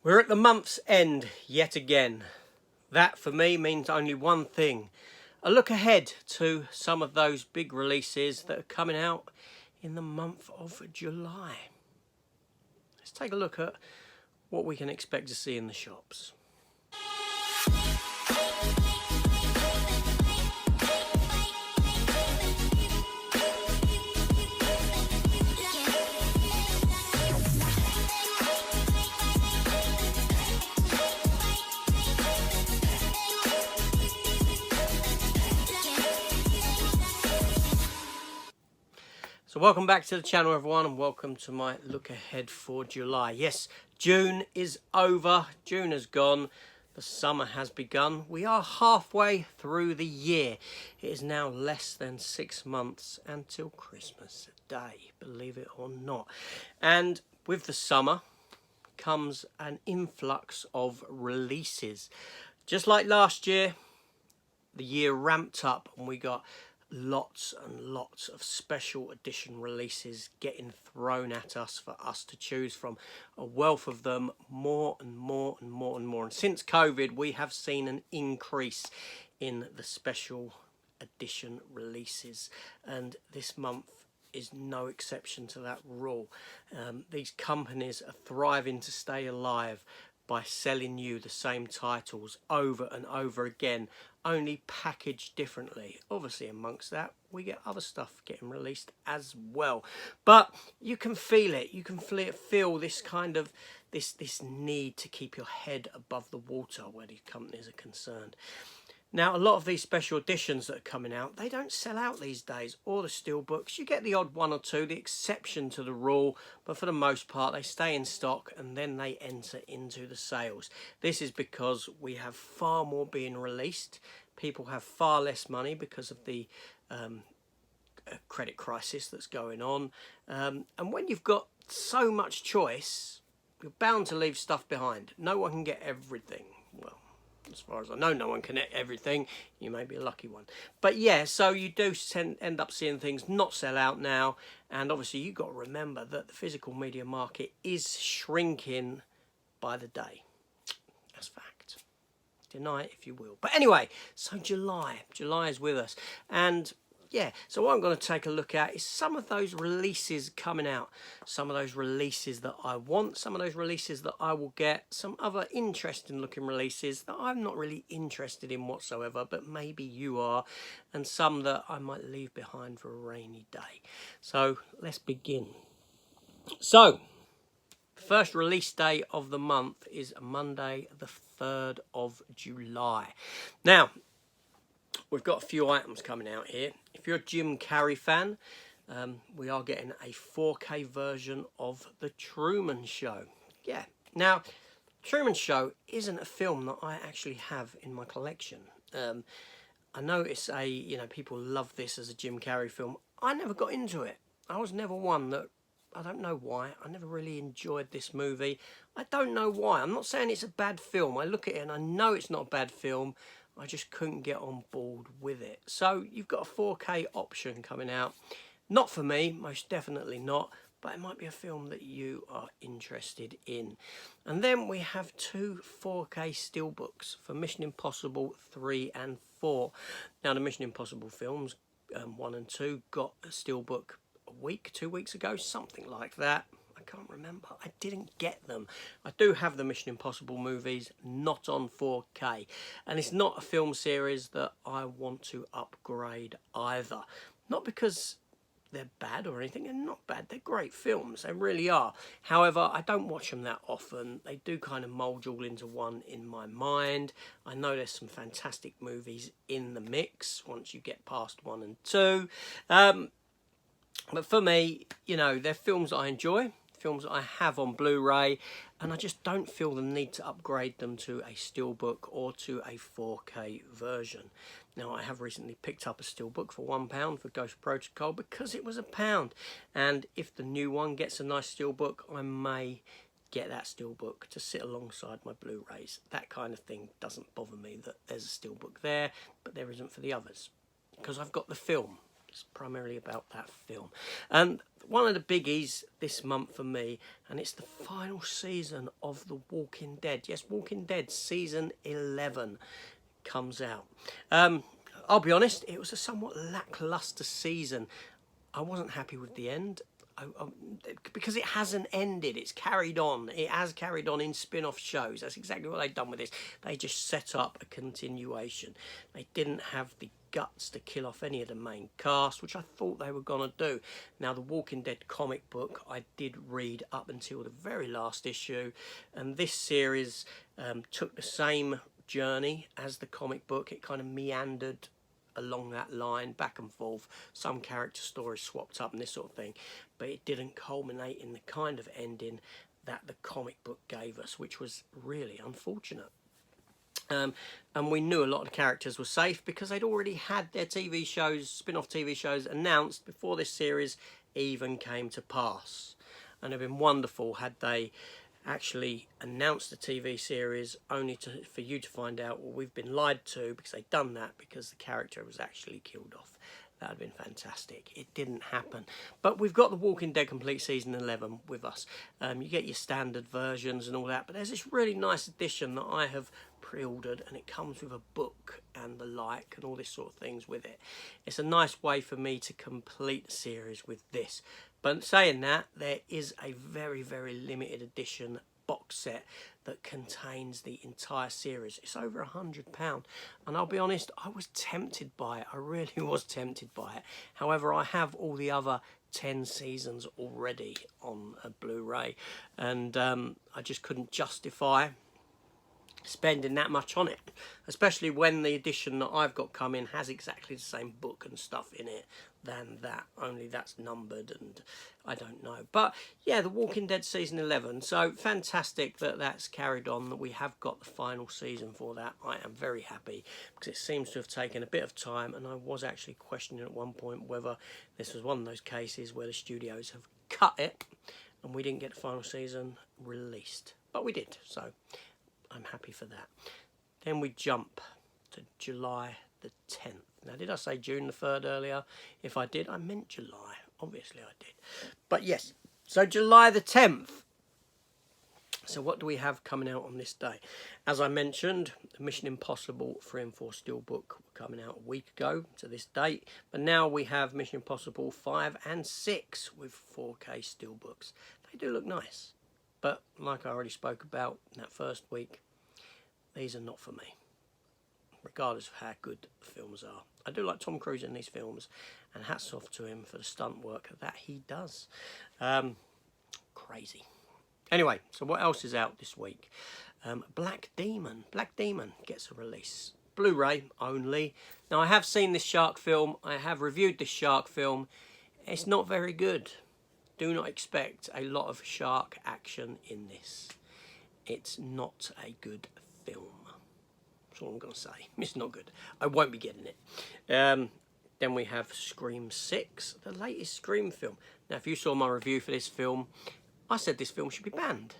We're at the month's end yet again. That for me means only one thing: a look ahead to some of those big releases that are coming out in the month of July. Let's take a look at what we can expect to see in the shops. So welcome back to the channel, everyone, and welcome to my look ahead for July. Yes, June is over. June has gone. The summer has begun. We are halfway through the year. It is now less than 6 months until Christmas Day, believe it or not. And with the summer comes an influx of releases. Just like last year, the year ramped up and we got lots and lots of special edition releases getting thrown at us for us to choose from. A wealth of them, more and more and more and more. And since COVID, we have seen an increase in the special edition releases. And this month is no exception to that rule. These companies are thriving to stay alive by selling you the same titles over and over again, only packaged differently. Obviously amongst that we get other stuff getting released as well, but you can feel it. You can feel this kind of this need to keep your head above the water where these companies are concerned. Now, a lot of these special editions that are coming out, they don't sell out these days, or the steelbooks. You get the odd one or two, the exception to the rule, but for the most part, they stay in stock and then they enter into the sales. This is because we have far more being released. People have far less money because of the credit crisis that's going on. And when you've got so much choice, you're bound to leave stuff behind. No one can get everything. Well, as far as I know, no one can get everything. You may be a lucky one. But yeah, so you do end up seeing things not sell out now. And obviously you've got to remember that the physical media market is shrinking by the day. That's fact. Deny it if you will. But anyway, so July is with us. And yeah, so what I'm going to take a look at is some of those releases coming out, some of those releases that I want, some of those releases that I will get, some other interesting looking releases that I'm not really interested in whatsoever, but maybe you are, and some that I might leave behind for a rainy day. So let's begin. So, first release day of the month is Monday the 3rd of July. Now, we've got a few items coming out here. If you're a Jim Carrey fan, we are getting a 4K version of The Truman Show. Yeah. Now, Truman Show isn't a film that I actually have in my collection. I know it's people love this as a Jim Carrey film. I never got into it. I was never one that, I don't know why, I never really enjoyed this movie. I don't know why. I'm not saying it's a bad film. I look at it and I know it's not a bad film. I just couldn't get on board with it. So you've got a 4K option coming out. Not for me, most definitely not, but it might be a film that you are interested in. And then we have 2 4K steelbooks for Mission Impossible 3 and 4. Now, the Mission Impossible films, 1 and 2, got a steelbook a week, 2 weeks ago, something like that. I can't remember. I didn't get them. I do have the Mission Impossible movies, not on 4K. And it's not a film series that I want to upgrade either. Not because they're bad or anything. They're not bad. They're great films. They really are. However, I don't watch them that often. They do kind of mould all into one in my mind. I know there's some fantastic movies in the mix once you get past 1 and 2. But for me, they're films that I enjoy. Films that I have on Blu-ray, and I just don't feel the need to upgrade them to a steelbook or to a 4K version. Now, I have recently picked up a steelbook for £1 for Ghost Protocol because it was £1, and if the new one gets a nice steelbook, I may get that steelbook to sit alongside my Blu-rays. That kind of thing doesn't bother me that there's a steelbook there, but there isn't for the others, because I've got the film. It's primarily about that film. And one of the biggies this month for me, and it's the final season of The Walking Dead. Yes, Walking Dead season 11 comes out. I'll be honest, it was a somewhat lackluster season. I wasn't happy with the end. Because it hasn't ended, it's carried on. It has carried on in spin-off shows. That's exactly what they've done with this. They just set up a continuation. They didn't have the guts to kill off any of the main cast, which I thought they were going to do. Now, the Walking Dead comic book I did read up until the very last issue, and this series took the same journey as the comic book. It kind of meandered along that line, back and forth, some character stories swapped up and this sort of thing, but it didn't culminate in the kind of ending that the comic book gave us, which was really unfortunate. And we knew a lot of the characters were safe because they'd already had their TV shows, spin-off TV shows, announced before this series even came to pass. And it would have been wonderful had they actually announced the TV series only for you to find out, well, we've been lied to, because they'd done that because the character was actually killed off. That would have been fantastic. It didn't happen. But we've got The Walking Dead Complete Season 11 with us. You get your standard versions and all that, but there's this really nice edition that I have pre-ordered, and it comes with a book and the like and all this sort of things with it. It's a nice way for me to complete the series with this. But saying that, there is a very, very limited edition box set that contains the entire series. It's over £100, and I'll be honest, I was tempted by it. I really was tempted by it. However, I have all the other 10 seasons already on a Blu-ray, and I just couldn't justify spending that much on it, especially when the edition that I've got coming has exactly the same book and stuff in it than that, only that's numbered, and I don't know. But yeah, The Walking Dead season 11, so fantastic that that's carried on, that we have got the final season for that. I am very happy, because it seems to have taken a bit of time, and I was actually questioning at one point whether this was one of those cases where the studios have cut it and we didn't get the final season released, but we did, so I'm happy for that. Then we jump to July the 10th. Now, did I say June the 3rd earlier? If I did, I meant July. Obviously I did. But yes, so July the 10th. So what do we have coming out on this day? As I mentioned, the Mission Impossible 3 and 4 Steelbook were coming out a week ago to this date. But now we have Mission Impossible 5 and 6 with 4K Steelbooks. They do look nice. But like I already spoke about in that first week, these are not for me, regardless of how good the films are. I do like Tom Cruise in these films, and hats off to him for the stunt work that he does. Crazy. Anyway, so what else is out this week? Black Demon. Black Demon gets a release. Blu-ray only. Now, I have seen this shark film. I have reviewed this shark film. It's not very good. Do not expect a lot of shark action in this. It's not a good film. That's all I'm going to say. It's not good. I won't be getting it. Then we have Scream 6, the latest Scream film. Now, if you saw my review for this film, I said this film should be banned.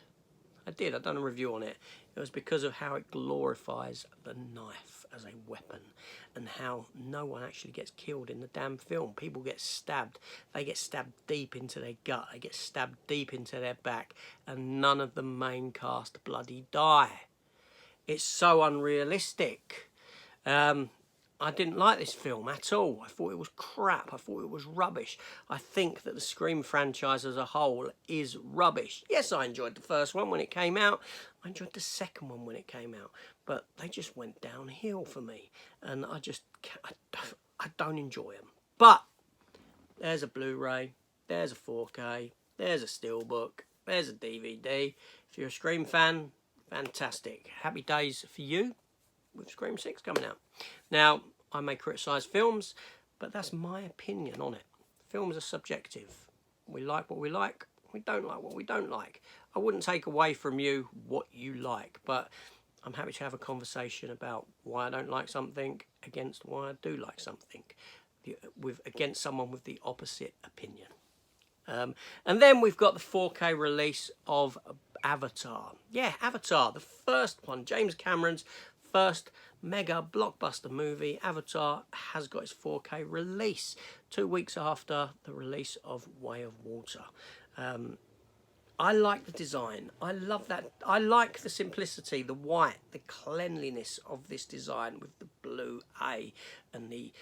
I did. I've done a review on it. It was because of how it glorifies the knife as a weapon, and how no one actually gets killed in the damn film. People get stabbed. They get stabbed deep into their gut. They get stabbed deep into their back, and none of the main cast bloody die. It's so unrealistic. I didn't like this film at all. I thought it was crap. I thought it was rubbish. I think that the Scream franchise as a whole is rubbish. Yes, I enjoyed the first one when it came out. I enjoyed the second one when it came out. But they just went downhill for me. And I don't enjoy them. But there's a Blu-ray. There's a 4K. There's a Steelbook. There's a DVD. If you're a Scream fan, fantastic. Happy days for you with Scream 6 coming out. Now, I may criticise films, but that's my opinion on it. Films are subjective. We like what we like. We don't like what we don't like. I wouldn't take away from you what you like, but I'm happy to have a conversation about why I don't like something against why I do like something, against someone with the opposite opinion. And then we've got the 4K release of Avatar. Yeah, Avatar, the first one, James Cameron's first mega blockbuster movie, Avatar, has got its 4K release 2 weeks after the release of Way of Water. I like the design. I love that. I like the simplicity, the white, the cleanliness of this design with the blue A and the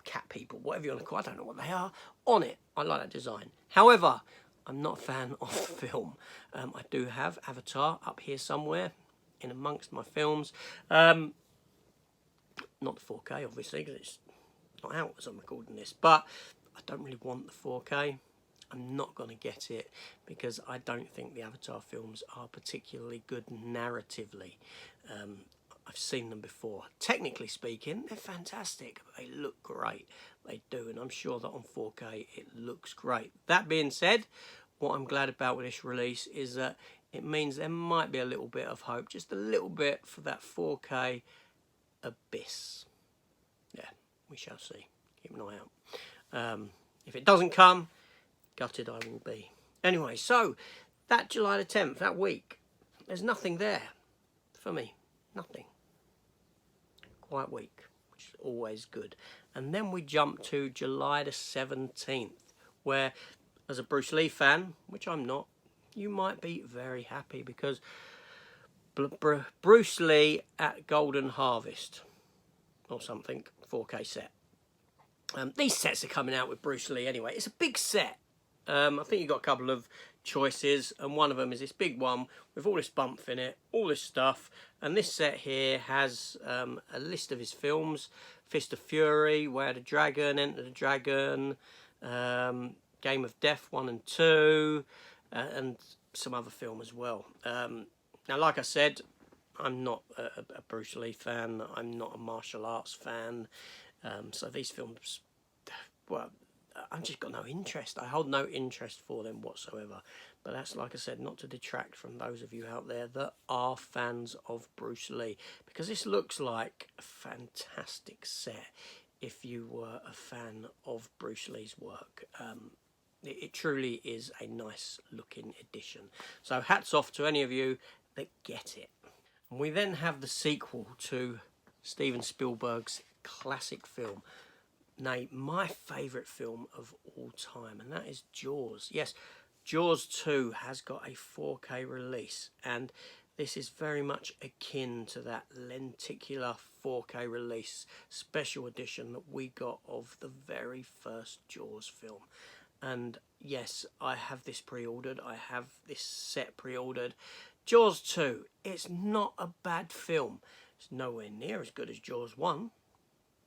cat people, whatever you want to call it, I don't know what they are, on it. I like that design. However, I'm not a fan of the film. I do have Avatar up here somewhere in amongst my films. Not the 4K, obviously, because it's not out as I'm recording this. But I don't really want the 4K. I'm not going to get it because I don't think the Avatar films are particularly good narratively. I've seen them before. Technically speaking, they're fantastic. They look great. They do, and I'm sure that on 4K it looks great. That being said, what I'm glad about with this release is that it means there might be a little bit of hope, just a little bit, for that 4K abyss. Yeah, we shall see. Keep an eye out. If it doesn't come, gutted I will be. Anyway, so that July the 10th, that week, there's nothing there for me. Nothing. Quiet week, which is always good. And then we jump to July the 17th, where, as a Bruce Lee fan, which I'm not, you might be very happy because Bruce Lee at Golden Harvest, or something, 4K set. These sets are coming out with Bruce Lee anyway. It's a big set. I think you've got a couple of choices, and one of them is this big one with all this bump in it, all this stuff. And this set here has a list of his films: Fist of Fury, Way of the Dragon, Enter the Dragon, Game of Death 1 and 2, and some other film as well. Now, like I said, I'm not a Bruce Lee fan. I'm not a martial arts fan. So these films, well, I've just got no interest. I hold no interest for them whatsoever. But that's, like I said, not to detract from those of you out there that are fans of Bruce Lee, because this looks like a fantastic set if you were a fan of Bruce Lee's work. It truly is a nice looking edition. So hats off to any of you that get it. And we then have the sequel to Steven Spielberg's classic film, nay, my favourite film of all time, and that is Jaws. Yes, Jaws 2 has got a 4K release, and this is very much akin to that lenticular 4K release special edition that we got of the very first Jaws film. And yes, I have this pre-ordered. I have this set pre-ordered. Jaws 2, it's not a bad film. It's nowhere near as good as Jaws 1.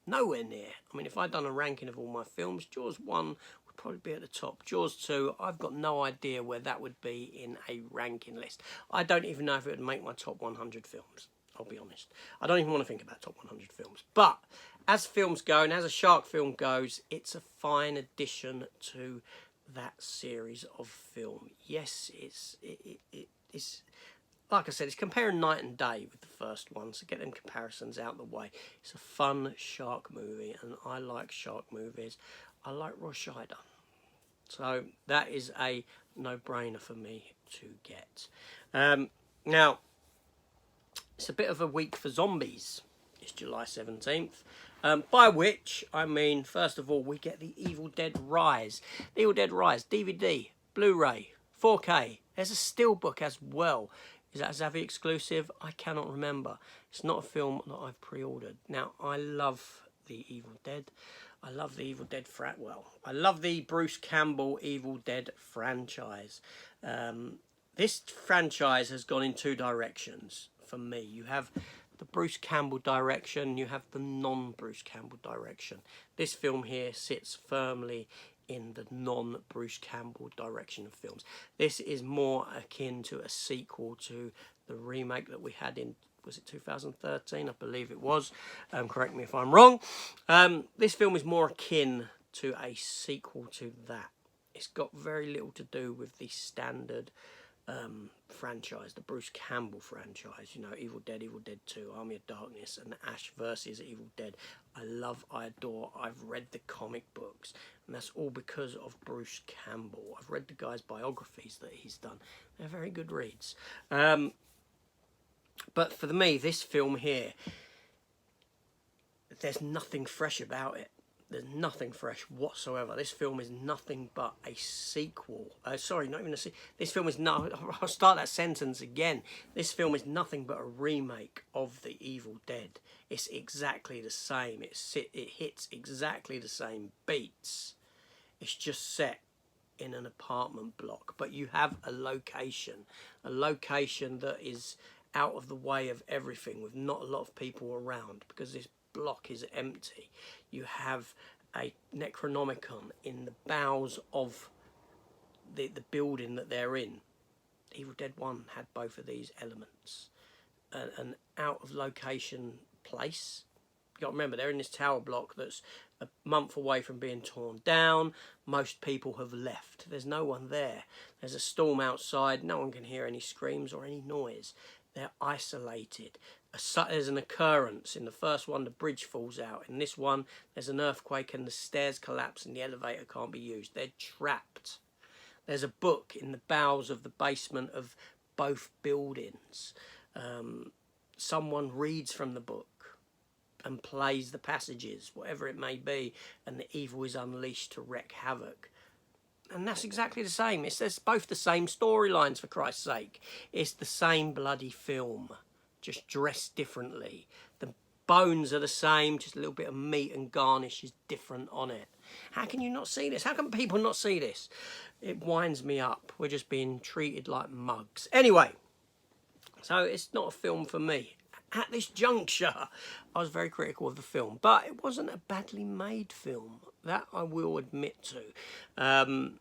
Nowhere near. I mean, if I'd done a ranking of all my films, Jaws 1 would probably be at the top. Jaws 2, I've got no idea where that would be in a ranking list. I don't even know if it would make my top 100 films, I'll be honest. I don't even want to think about top 100 films. But as films go, and as a shark film goes, it's a fine addition to that series of film. Yes, it's like I said, it's comparing night and day with the first one, so get them comparisons out of the way. It's a fun shark movie, and I like shark movies. I like Roy Scheider. So that is a no-brainer for me to get. Now, it's a bit of a week for zombies. It's July 17th. By which, I mean, first of all, we get the Evil Dead Rise. The Evil Dead Rise, DVD, Blu-ray, 4K. There's a steelbook as well. Is that a Zavvi exclusive? I cannot remember. It's not a film that I've pre-ordered. Now, I love the Evil Dead. I love the Evil Dead I love the Bruce Campbell Evil Dead franchise. This franchise has gone in two directions for me. You have the Bruce Campbell direction, you have the non-Bruce Campbell direction. This film here sits firmly in the non-Bruce Campbell direction of films. This is more akin to a sequel to the remake that we had in, was it 2013? I believe it was. Correct me if I'm wrong. This film is more akin to a sequel to that. It's got very little to do with the standard franchise, the Bruce Campbell franchise, you know, Evil Dead 2, Army of Darkness, and Ash versus Evil Dead. I love, I adore, I've read the comic books, and that's all because of Bruce Campbell. I've read the guy's biographies that he's done. They're very good reads. But for me, this film here, there's nothing fresh about it. There's nothing fresh whatsoever. This film is nothing but a sequel. Sorry, not even a sequel. This film is no. I'll start that sentence again. This film is nothing but a remake of The Evil Dead. It's exactly the same. It hits exactly the same beats. It's just set in an apartment block, but you have a location that is out of the way of everything, with not a lot of people around, because this block is empty. You have a Necronomicon in the bowels of the building that they're in. Evil Dead 1 had both of these elements. An out of location place. You got to remember, they're in this tower block that's a month away from being torn down. Most people have left. There's no one there. There's a storm outside. No one can hear any screams or any noise. They're isolated. There's an occurrence. In the first one, the bridge falls out. In this one, there's an earthquake and the stairs collapse and the elevator can't be used. They're trapped. There's a book in the bowels of the basement of both buildings. Someone reads from the book and plays the passages, whatever it may be, and the evil is unleashed to wreak havoc. And that's exactly the same. It's both the same storylines, for Christ's sake. It's the same bloody film, just dressed differently. The bones are the same, just a little bit of meat and garnish is different on it. How can you not see this? How can people not see this? It winds me up. We're just being treated like mugs. Anyway, so it's not a film for me. At this juncture, I was very critical of the film, but it wasn't a badly made film. That I will admit to.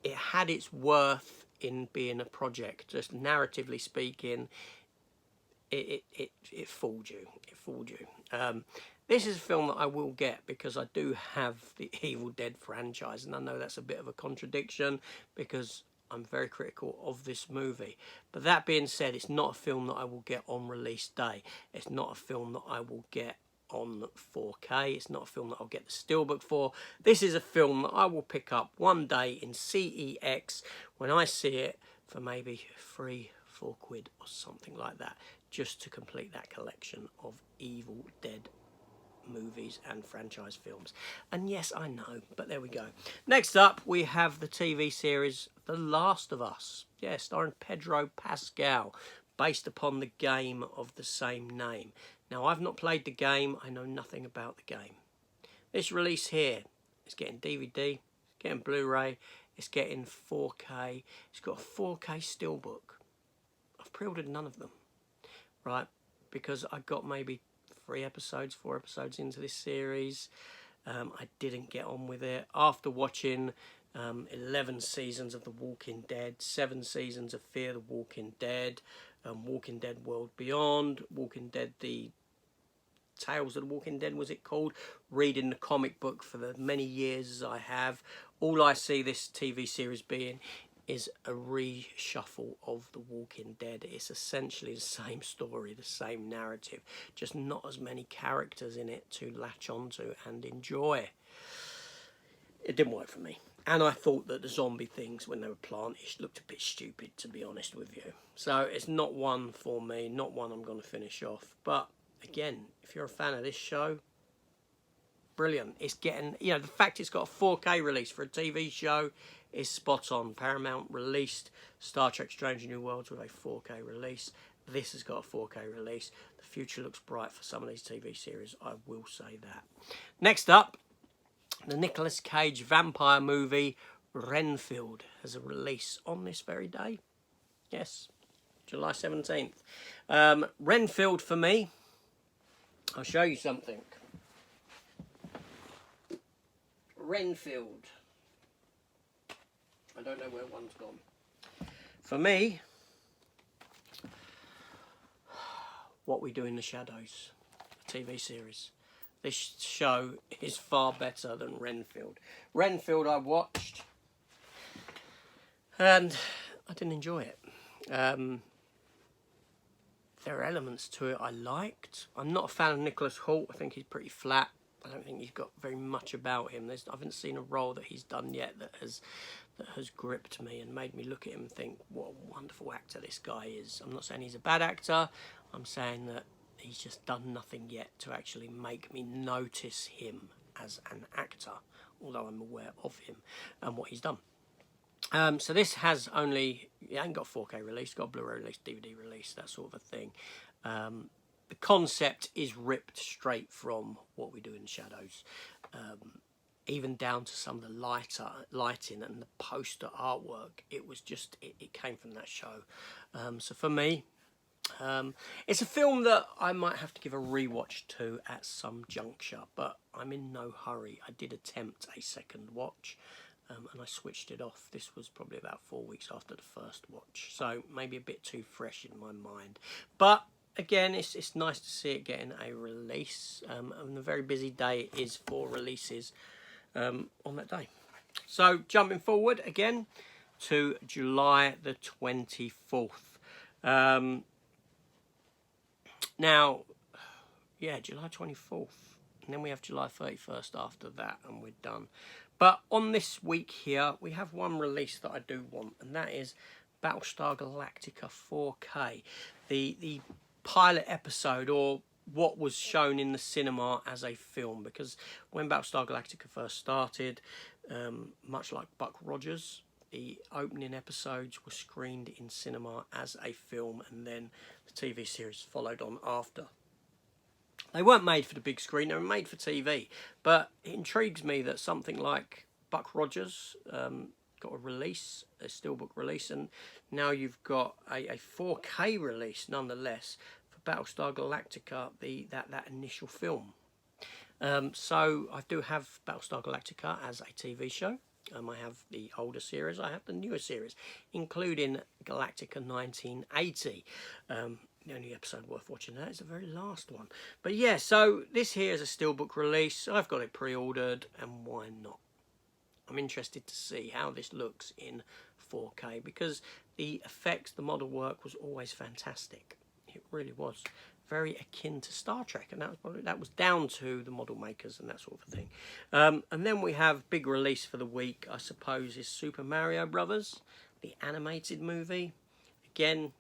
It had its worth in being a project. Just narratively speaking, it fooled you. It fooled you. This is a film that I will get because I do have the Evil Dead franchise, and I know that's a bit of a contradiction because I'm very critical of this movie. But that being said, it's not a film that I will get on release day. It's not a film that I will get on 4K. It's not a film that I'll get the steelbook for. This is a film that I will pick up one day in CEX when I see it for maybe £3-4 or something like that, just to complete that collection of Evil Dead movies and franchise films. And yes, I know, but there we go. Next up, we have the TV series The Last of Us. Yeah, starring Pedro Pascal, based upon the game of the same name. Now, I've not played the game. I know nothing about the game. This release here is getting DVD, it's getting Blu-ray, it's getting 4K. It's got a 4K steelbook. I've pre-ordered none of them, right? Because I got maybe 4 episodes into this series. I didn't get on with it. After watching 11 seasons of The Walking Dead, 7 seasons of Fear the Walking Dead, Walking Dead World Beyond, Walking Dead The Tales of the Walking Dead, was it called? Reading the comic book for the many years as I have. All I see this TV series being is a reshuffle of The Walking Dead. It's essentially the same story, the same narrative, just not as many characters in it to latch onto and enjoy. It didn't work for me. And I thought that the zombie things, when they were plantish, looked a bit stupid, to be honest with you. So it's not one for me, not one I'm going to finish off. But again, if you're a fan of this show, brilliant. It's getting, the fact it's got a 4K release for a TV show is spot on. Paramount released Star Trek Strange New Worlds with a 4K release. This has got a 4K release. The future looks bright for some of these TV series, I will say that. Next up, the Nicolas Cage vampire movie Renfield has a release on this very day. Yes, July 17th. Renfield, for me, I'll show you something. Renfield. I don't know where one's gone. For me, What We Do in the Shadows, a TV series. This show is far better than Renfield. Renfield I watched and I didn't enjoy it. There are elements to it I liked. I'm not a fan of Nicholas Hoult. I think he's pretty flat. I don't think he's got very much about him. I haven't seen a role that he's done yet that has gripped me and made me look at him and think, what a wonderful actor this guy is. I'm not saying he's a bad actor. I'm saying that he's just done nothing yet to actually make me notice him as an actor, although I'm aware of him and what he's done. So this has only, it ain't got 4K release, got Blu-ray release, DVD release, that sort of a thing. The concept is ripped straight from What We Do in the Shadows, even down to some of the lighting and the poster artwork. It was just, it came from that show. So for me, it's a film that I might have to give a rewatch to at some juncture, but I'm in no hurry. I did attempt a second watch, and I switched it off. This was probably about 4 weeks after the first watch, so maybe a bit too fresh in my mind. But again, it's nice to see it getting a release, and a very busy day it is for releases on that day. So jumping forward again to July the 24th. Now, yeah, July 24th. And then we have July 31st after that, and we're done. But on this week here, we have one release that I do want, and that is Battlestar Galactica 4K. The pilot episode, or what was shown in the cinema as a film. Because when Battlestar Galactica first started, much like Buck Rogers, the opening episodes were screened in cinema as a film, and then the TV series followed on after. They weren't made for the big screen, they were made for TV. But it intrigues me that something like Buck Rogers got a release, a steelbook release, and now you've got a 4K release nonetheless for Battlestar Galactica, that initial film. So I do have Battlestar Galactica as a TV show. I have the older series, I have the newer series, including Galactica 1980. The only episode worth watching that is the very last one. But yeah, so this here is a steelbook release. I've got it pre-ordered, and why not? I'm interested to see how this looks in 4K, because the effects, the model work was always fantastic. It really was. Very akin to Star Trek, and that was down to the model makers and that sort of thing. And then we have big release for the week, I suppose, is Super Mario Brothers, the animated movie. Again,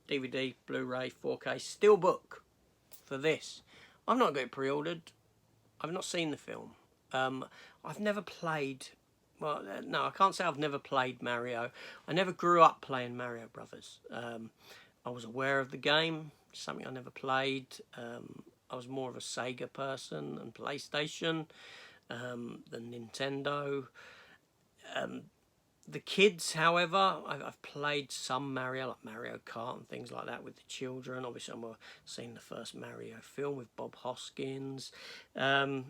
DVD, Blu-ray, 4K, steelbook for this. I've not got it pre-ordered. I've not seen the film. I've never played. Well, no, I can't say I've never played Mario. I never grew up playing Mario Brothers. I was aware of the game. Something I never played. I was more of a Sega person and PlayStation than Nintendo. The kids, however, I've played some Mario, like Mario Kart and things like that with the children. Obviously, I've seen the first Mario film with Bob Hoskins. So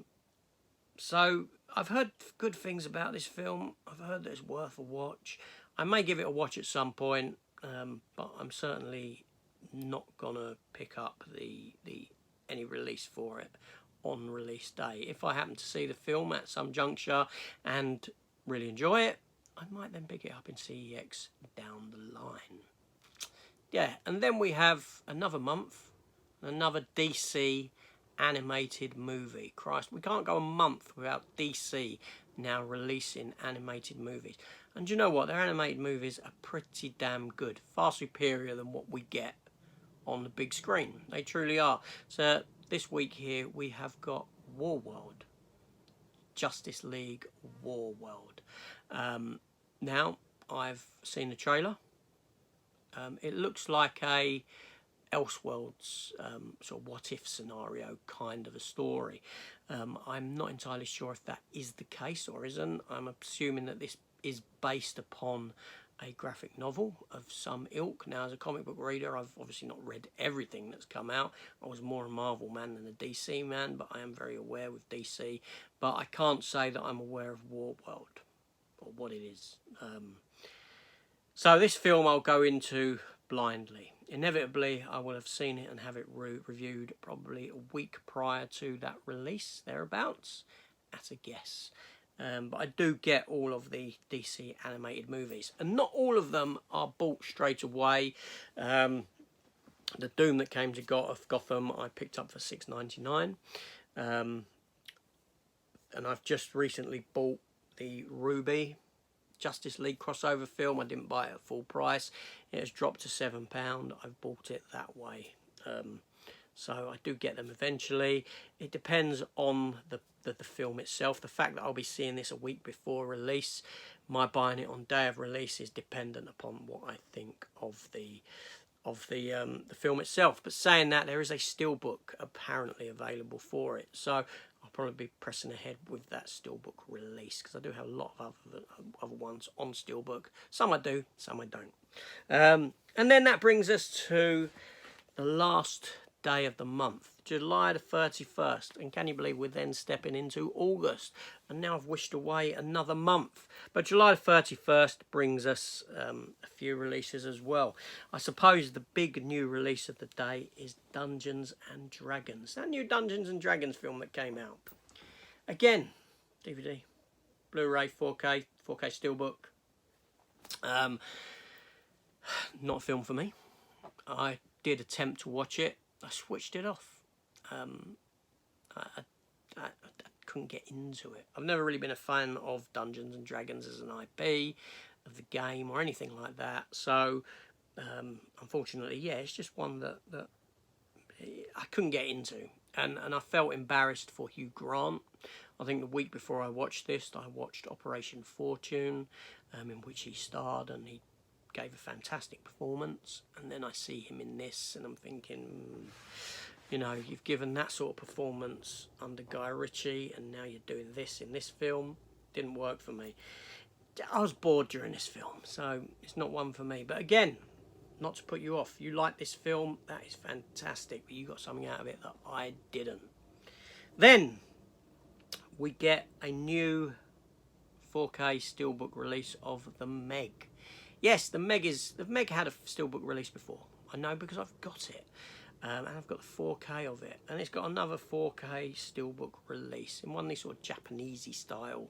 I've heard good things about this film. I've heard that it's worth a watch. I may give it a watch at some point, but I'm certainly not gonna pick up any release for it on release day. If I happen to see the film at some juncture and really enjoy it, I might then pick it up in CEX down the line. Yeah, and then we have another month, another DC animated movie. Christ, we can't go a month without DC now releasing animated movies. And you know what? Their animated movies are pretty damn good. Far superior than what we get on the big screen. They truly are. So this week here we have got Warworld. Justice League Warworld. Now, I've seen the trailer. It looks like a Elseworlds sort of what-if scenario kind of a story. I'm not entirely sure if that is the case or isn't. I'm assuming that this is based upon a graphic novel of some ilk. Now, as a comic book reader, I've obviously not read everything that's come out. I was more a Marvel man than a DC man, but I am very aware with DC. But I can't say that I'm aware of Warworld, or what it is. So this film I'll go into blindly. Inevitably, I will have seen it and have it reviewed probably a week prior to that release, thereabouts, at a guess. But I do get all of the DC animated movies, and not all of them are bought straight away. The Doom that came to Gotham I picked up for $6.99, and I've just recently bought the Ruby Justice League crossover film. I didn't buy it at full price. It has dropped to £7. I've bought it that way. So I do get them eventually. It depends on the film itself. The fact that I'll be seeing this a week before release, my buying it on day of release is dependent upon what I think of the film itself. But saying that, there is a steelbook apparently available for it, so I'll probably be pressing ahead with that steelbook release, because I do have a lot of other ones on steelbook. Some I do, some I don't. And then that brings us to the last day of the month, July the 31st. And can you believe we're then stepping into August? And now I've wished away another month. But July the 31st brings us a few releases as well. I suppose the big new release of the day is Dungeons and Dragons. That new Dungeons and Dragons film that came out. Again, DVD, Blu-ray, 4K Steelbook. Not a film for me. I did attempt to watch it. I switched it off. I couldn't get into it. I've never really been a fan of Dungeons and Dragons as an IP, of the game or anything like that. So, unfortunately, yeah, it's just one that I couldn't get into. And I felt embarrassed for Hugh Grant. I think the week before I watched this, I watched Operation Fortune, in which he starred, and he gave a fantastic performance. And then I see him in this, and I'm thinking, you know, you've given that sort of performance under Guy Ritchie, and now you're doing this in this film. Didn't work for me. I was bored during this film, so it's not one for me. But again, not to put you off, you like this film, that is fantastic, but you got something out of it that I didn't. Then we get a new 4K steelbook release of The Meg. Yes, The Meg had a steelbook release before. I know, because I've got it. And I've got the 4K of it. And it's got another 4K steelbook release in one of these sort of Japanesey style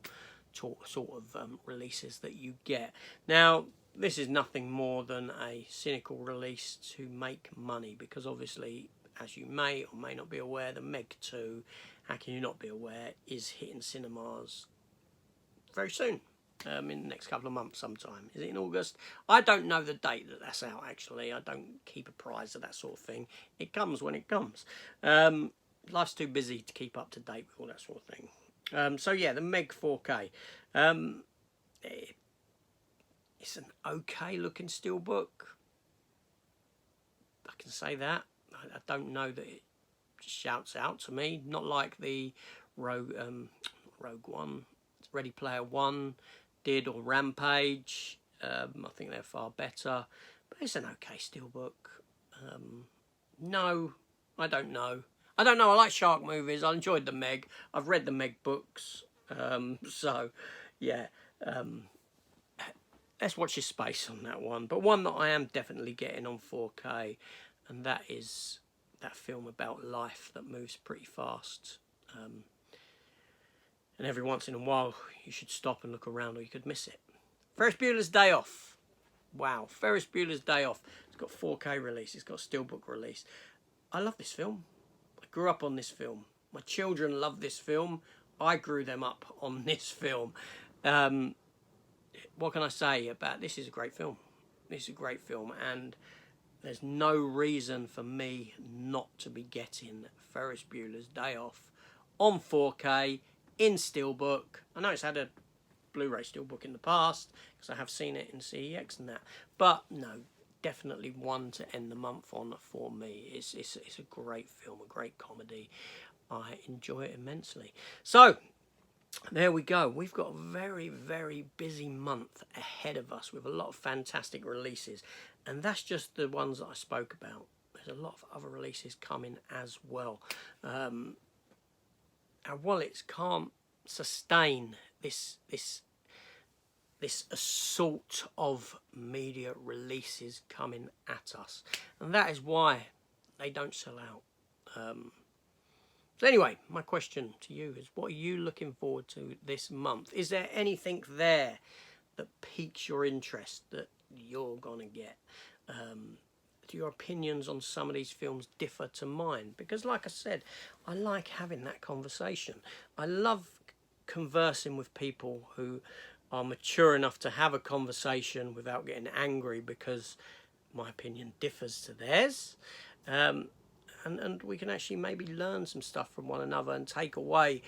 sort of releases that you get. Now, this is nothing more than a cynical release to make money, because obviously, as you may or may not be aware, The Meg 2, how can you not be aware, is hitting cinemas very soon. In the next couple of months sometime. Is it in August? I don't know the date that that's out, actually. I don't keep apprised of that sort of thing. It comes when it comes. Life's too busy to keep up to date with all that sort of thing. So yeah, The Meg 4K. It's an okay looking steelbook. I can say that. I don't know that it shouts out to me. Not like the Rogue One, Ready Player One did, or Rampage. I think they're far better, but it's an okay steelbook. No, I don't know. I like shark movies. I enjoyed The Meg. I've read the Meg books. So, yeah. Let's watch your space on that one. But one that I am definitely getting on 4K, and that is that film about life that moves pretty fast. And every once in a while, you should stop and look around, or you could miss it. Ferris Bueller's Day Off. Wow, Ferris Bueller's Day Off. It's got 4K release. It's got steelbook release. I love this film. I grew up on this film. My children love this film. I grew them up on this film. What can I say about this? Is a great film. This is a great film, and there's no reason for me not to be getting Ferris Bueller's Day Off on 4K in steelbook. I know it's had a Blu-ray steelbook in the past, because I have seen it in CEX and that, but no, definitely one to end the month on for me. It's a great film, a great comedy. I enjoy it immensely. So there we go. We've got a very, very busy month ahead of us with a lot of fantastic releases, and that's just the ones that I spoke about. There's a lot of other releases coming as well. Our wallets can't sustain this assault of media releases coming at us, and that is why they don't sell out. So anyway, my question to you is, what are you looking forward to this month? Is there anything there that piques your interest that you're gonna get? Do your opinions on some of these films differ to mine? Because like I said, I like having that conversation. I love conversing with people who are mature enough to have a conversation without getting angry because my opinion differs to theirs. and we can actually maybe learn some stuff from one another and take away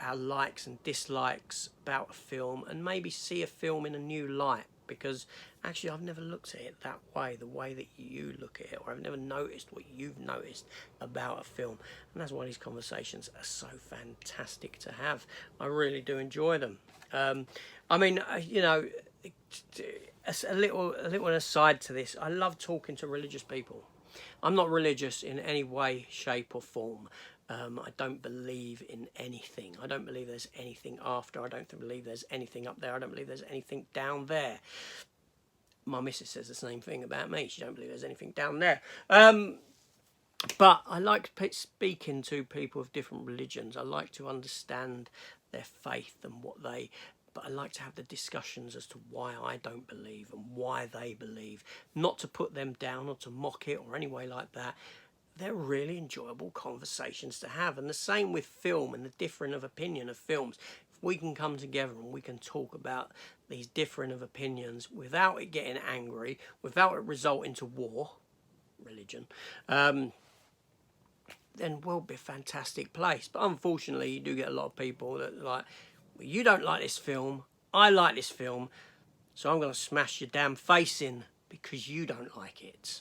our likes and dislikes about a film, and maybe see a film in a new light, because actually I've never looked at it that way, the way that you look at it, or I've never noticed what you've noticed about a film. And that's why these conversations are so fantastic to have. I really do enjoy them. I mean, you know, a little aside to this, I love talking to religious people. I'm not religious in any way, shape or form. I don't believe in anything. I don't believe there's anything after. I don't believe there's anything up there. I don't believe there's anything down there. My missus says the same thing about me. She don't believe there's anything down there. But I like speaking to people of different religions. I like to understand their faith and what they... But I like to have the discussions as to why I don't believe and why they believe. Not to put them down or to mock it or any way like that. They're really enjoyable conversations to have. And the same with film and the different of opinion of films. If we can come together and we can talk about these different of opinions without it getting angry, without it resulting to war, religion, then we'll be a fantastic place. But unfortunately, you do get a lot of people that are like, well, you don't like this film, I like this film, so I'm going to smash your damn face in because you don't like it.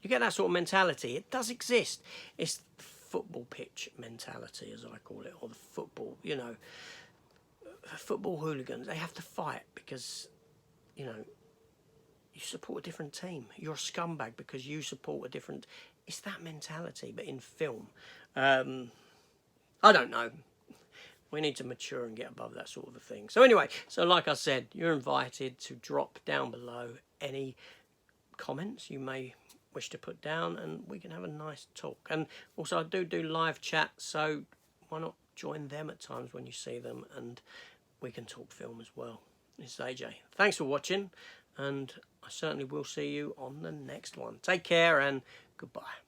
You get that sort of mentality. It does exist. It's the football pitch mentality, as I call it, or the football, you know, football hooligans. They have to fight because, you know, you support a different team. You're a scumbag because you support a different... It's that mentality, but in film. I don't know. We need to mature and get above that sort of a thing. So anyway, so like I said, you're invited to drop down below any comments you may wish to put down, and we can have a nice talk. And also I do live chat, so why not join them at times when you see them, and we can talk film as well. This is AJ. Thanks for watching, and I certainly will see you on the next one. Take care and goodbye.